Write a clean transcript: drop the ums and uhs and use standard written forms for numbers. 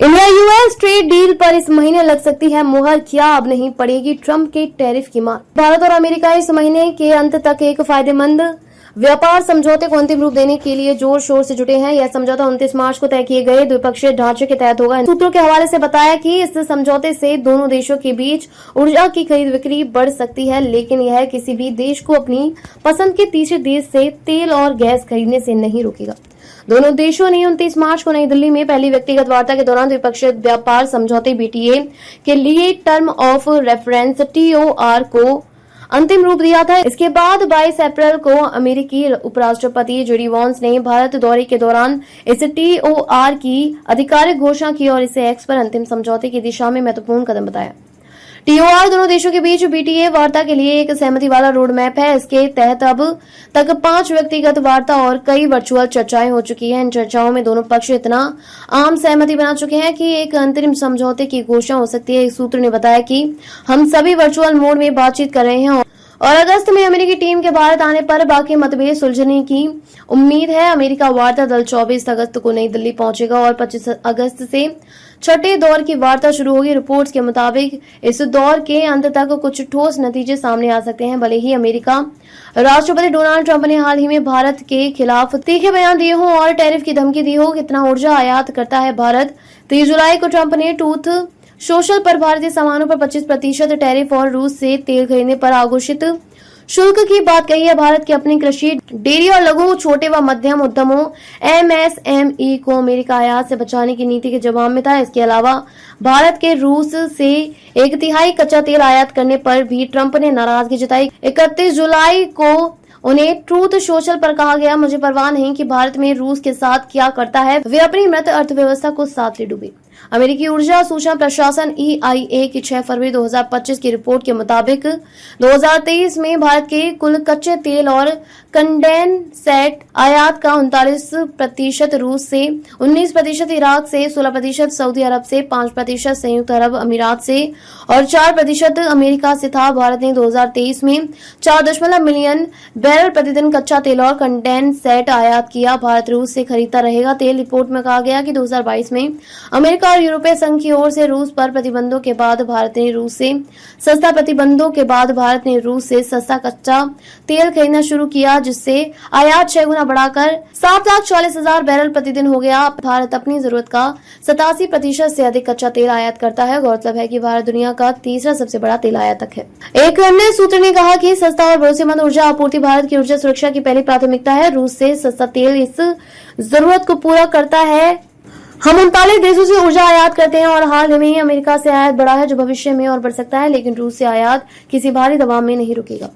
India US trade deal पर इस महीने लग सकती है मुहर, क्या अब नहीं पड़ेगी ट्रंप के टैरिफ की मार। भारत और अमेरिका इस महीने के अंत तक एक फायदेमंद व्यापार समझौते को अंतिम रूप देने के लिए जोर शोर से जुटे हैं। यह समझौता 29 मार्च को तय किए गए द्विपक्षीय ढांचे के तहत होगा। सूत्रों के हवाले से बताया कि इस समझौते से दोनों देशों के बीच ऊर्जा की खरीद बिक्री बढ़ सकती है, लेकिन यह किसी भी देश को अपनी पसंद के तीसरे देश से तेल और गैस खरीदने से नहीं रोकेगा। दोनों देशों ने 29 मार्च को नई दिल्ली में पहली व्यक्तिगत वार्ता के दौरान द्विपक्षीय व्यापार समझौते बीटीए के लिए टर्म ऑफ रेफरेंस टीओआर को अंतिम रूप दिया था। इसके बाद 22 अप्रैल को अमेरिकी उपराष्ट्रपति जेडी वांस ने भारत दौरे के दौरान इस टीओआर की आधिकारिक घोषणा की और इसे एक्स पर अंतिम समझौते की दिशा में महत्वपूर्ण कदम बताया। टीओआर दोनों देशों के बीच बीटीए वार्ता के लिए एक सहमति वाला रोड मैप है। इसके तहत अब तक 5 व्यक्तिगत वार्ता और कई वर्चुअल चर्चाएं हो चुकी हैं। इन चर्चाओं में दोनों पक्ष इतना आम सहमति बना चुके हैं कि एक अंतरिम समझौते की घोषणा हो सकती है। एक सूत्र ने बताया कि हम सभी वर्चुअल मोड में बातचीत कर रहे हैं और अगस्त में अमेरिकी टीम के भारत आने पर बाकी मतभेद सुलझने की उम्मीद है। अमेरिका वार्ता दल 24 अगस्त को नई दिल्ली पहुंचेगा और 25 अगस्त से छठे दौर की वार्ता शुरू होगी। रिपोर्ट्स के मुताबिक इस दौर के अंत तक कुछ ठोस नतीजे सामने आ सकते हैं। भले ही अमेरिका राष्ट्रपति डोनाल्ड ट्रंप ने हाल ही में भारत के खिलाफ तीखे बयान दिए हों और टैरिफ की धमकी दी हो, कितना ऊर्जा आयात करता है भारत। 30 जुलाई को ट्रंप ने ट्रूथ सोशल पर भारतीय सामानों पर 25% टैरिफ और रूस से तेल खरीदने पर आघोषित शुल्क की बात कही है। भारत की अपनी कृषि, डेयरी और लघु, छोटे व मध्यम उद्यमों एमएसएमई को अमेरिका आयात से बचाने की नीति के जवाब में था। इसके अलावा भारत के रूस से 1/3 कच्चा तेल आयात करने पर भी ट्रंप ने नाराजगी जताई। 31 जुलाई को उन्हें ट्रूथ सोशल पर कहा गया, मुझे परवाह नहीं कि भारत में रूस के साथ क्या करता है, वे अपनी मृत अर्थव्यवस्था को साथ ले डूबे। अमेरिकी ऊर्जा सूचना प्रशासन EIA की 6 फरवरी 2025 की रिपोर्ट के मुताबिक 2023 में भारत के कुल कच्चे तेल और कंडेनसेट आयात का 39% रूस से, 19% इराक से, 16% सऊदी अरब से, 5% संयुक्त अरब अमीरात से और 4% अमेरिका से था। भारत ने 2023 में 4 मिलियन बैरल प्रतिदिन कच्चा तेल और कंडेनसेट आयात किया। भारत रूस से खरीदता रहेगा तेल। रिपोर्ट में कहा गया कि 2022 में अमेरिका और यूरोपीय संघ की ओर से रूस पर प्रतिबंधों के बाद भारत ने रूस से सस्ता कच्चा तेल खरीदना शुरू किया, जिससे आयात 6 गुना बढ़ाकर 7,40,000 बैरल प्रतिदिन हो गया। भारत अपनी जरूरत का 87% से अधिक कच्चा तेल आयात करता है। गौरतलब है कि भारत दुनिया का तीसरा सबसे बड़ा तेल आयातक है। एक अन्य सूत्र ने कहा कि सस्ता और भरोसेमंद ऊर्जा आपूर्ति भारत की ऊर्जा सुरक्षा की पहली प्राथमिकता है। रूस से सस्ता तेल इस जरूरत को पूरा करता है। हम 39 देशों से ऊर्जा आयात करते हैं और हाल में ही अमेरिका से आयात बढ़ा है, जो भविष्य में और बढ़ सकता है, लेकिन रूस से आयात किसी भारी दबाव में नहीं रुकेगा।